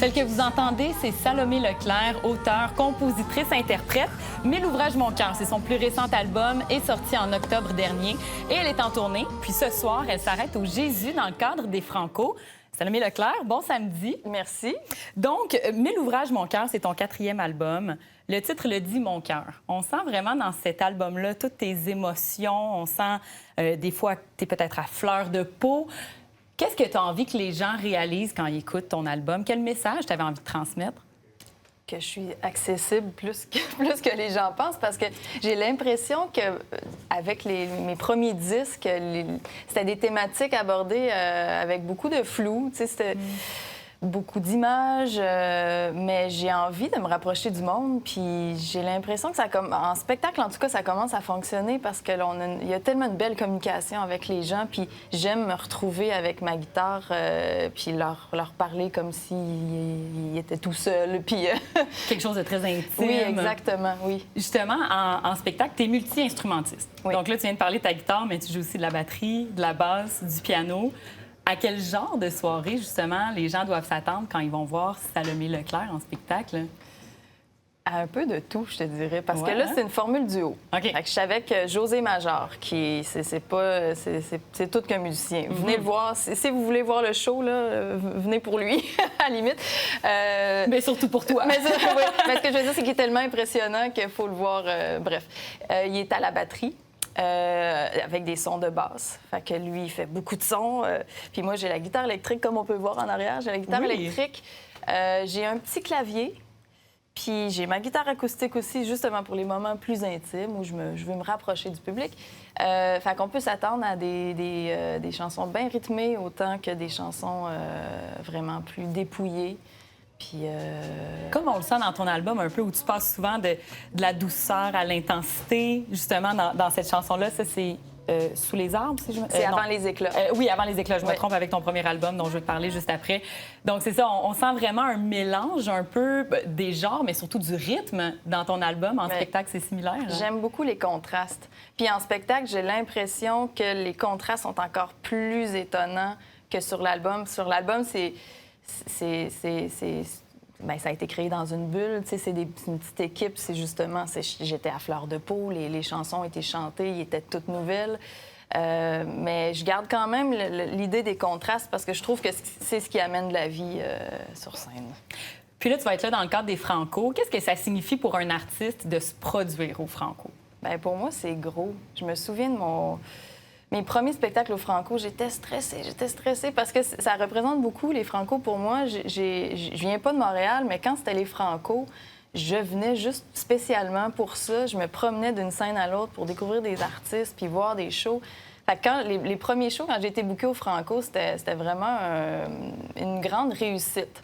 Celle que vous entendez, c'est Salomé Leclerc, auteure, compositrice, interprète. Mais l'ouvrage Mon cœur, c'est son plus récent album, est sorti en octobre dernier et elle est en tournée. Puis ce soir, elle s'arrête au Jésus dans le cadre des Franco. Salomé Leclerc, bon samedi. Merci. Donc, Mais l'ouvrage Mon cœur, c'est ton 4e album. Le titre le dit, Mon cœur. On sent vraiment dans cet album-là toutes tes émotions. On sent des fois que tu es peut-être à fleur de peau. Qu'est-ce que tu as envie que les gens réalisent quand ils écoutent ton album? Quel message tu avais envie de transmettre? Que je suis accessible plus que les gens pensent, parce que j'ai l'impression que avec mes premiers disques, c'était des thématiques abordées avec beaucoup de flou. Tu sais, c'était beaucoup d'images, mais j'ai envie de me rapprocher du monde. Puis j'ai l'impression que en spectacle, en tout cas, ça commence à fonctionner parce que il y a tellement de belle communication avec les gens. Puis j'aime me retrouver avec ma guitare, puis leur parler comme s'ils étaient tout seuls. Puis quelque chose de très intime. Oui, exactement, oui. Justement, en spectacle, tu es multi-instrumentiste. Oui. Donc là, tu viens de parler de ta guitare, mais tu joues aussi de la batterie, de la basse, du piano. À quel genre de soirée, justement, les gens doivent s'attendre quand ils vont voir Salomé Leclerc en spectacle? À un peu de tout, je te dirais. Parce que Ouais, là, c'est une formule duo. OK. Fait que je suis avec José Major, qui c'est tout qu'un musicien. Venez le voir. Si vous voulez voir le show, là, venez pour lui, à la limite. Mais surtout pour toi. Mais, oui. Mais ce que je veux dire, c'est qu'il est tellement impressionnant qu'il faut le voir. Bref, il est à la batterie. Avec des sons de basse. Fait que lui, il fait beaucoup de sons. Puis moi, j'ai la guitare électrique, comme on peut voir en arrière. J'ai la guitare électrique. J'ai un petit clavier. Puis j'ai ma guitare acoustique aussi, justement pour les moments plus intimes où je veux me rapprocher du public. Fait qu'on peut s'attendre à des chansons bien rythmées autant que des chansons vraiment plus dépouillées. Puis Comme on le sent dans ton album un peu, où tu passes souvent de la douceur à l'intensité, justement, dans cette chanson-là, ça, c'est Sous les arbres, si je me... C'est Avant les éclats. Oui, Avant les éclats. Je me trompe avec ton premier album, dont je vais te parler juste après. Donc, c'est ça, on sent vraiment un mélange un peu des genres, mais surtout du rythme dans ton album. En spectacle, c'est similaire. J'aime beaucoup les contrastes. Puis en spectacle, j'ai l'impression que les contrastes sont encore plus étonnants que sur l'album. Sur l'album, Bien, ça a été créé dans une bulle. Tu sais, c'est une petite équipe. J'étais à fleur de peau. Les chansons ont été chantées. Ils étaient toutes nouvelles. Mais je garde quand même l'idée des contrastes parce que je trouve que c'est ce qui amène de la vie sur scène. Puis là, tu vas être là dans le cadre des Franco. Qu'est-ce que ça signifie pour un artiste de se produire aux Franco? Bien, pour moi, c'est gros. Je me souviens de mes premiers spectacles au Franco, j'étais stressée parce que ça représente beaucoup, les Franco. Pour moi, je viens pas de Montréal, mais quand c'était les Franco, je venais juste spécialement pour ça. Je me promenais d'une scène à l'autre pour découvrir des artistes puis voir des shows. Fait que quand les premiers shows, quand j'ai été bookée au Franco, c'était vraiment une grande réussite.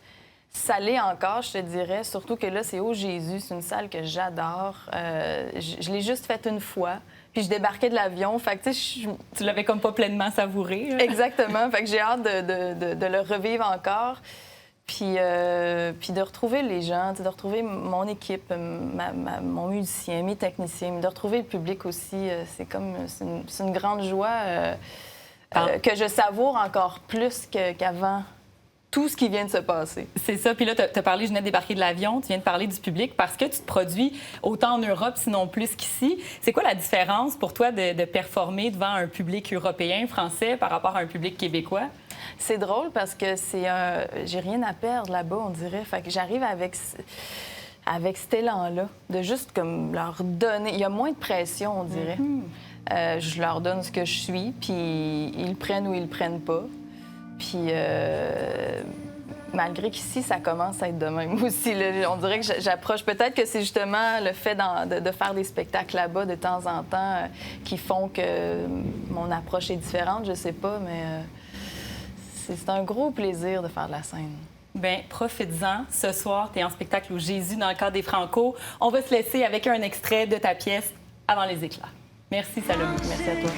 Ça l'est encore, je te dirais, surtout que là, c'est au Jésus. C'est une salle que j'adore. Je l'ai juste faite une fois. Puis je débarquais de l'avion. Fait que, tu l'avais comme pas pleinement savouré. Là. Exactement. Fait que j'ai hâte de le revivre encore. Puis de retrouver les gens, de retrouver mon équipe, mon musicien, mes techniciens, de retrouver le public aussi. C'est une grande joie que je savoure encore plus qu'avant. Tout ce qui vient de se passer. C'est ça. Puis là, tu as parlé, je venais de débarquer de l'avion, tu viens de parler du public parce que tu te produis autant en Europe, sinon plus qu'ici. C'est quoi la différence pour toi de performer devant un public européen, français, par rapport à un public québécois? C'est drôle parce que j'ai rien à perdre là-bas, on dirait. Fait que j'arrive avec cet élan-là, de juste comme leur donner... Il y a moins de pression, on dirait. Je leur donne ce que je suis, puis ils le prennent ou ils le prennent pas. Puis, malgré qu'ici, ça commence à être de même aussi. Là, on dirait que j'approche. Peut-être que c'est justement le fait de faire des spectacles là-bas de temps en temps qui font que mon approche est différente. Je sais pas, mais c'est un gros plaisir de faire de la scène. Bien, profites-en. Ce soir, tu es en spectacle au Jésus dans le cadre des Franco. On va se laisser avec un extrait de ta pièce Avant les éclats. Merci, Salomé. Merci à toi.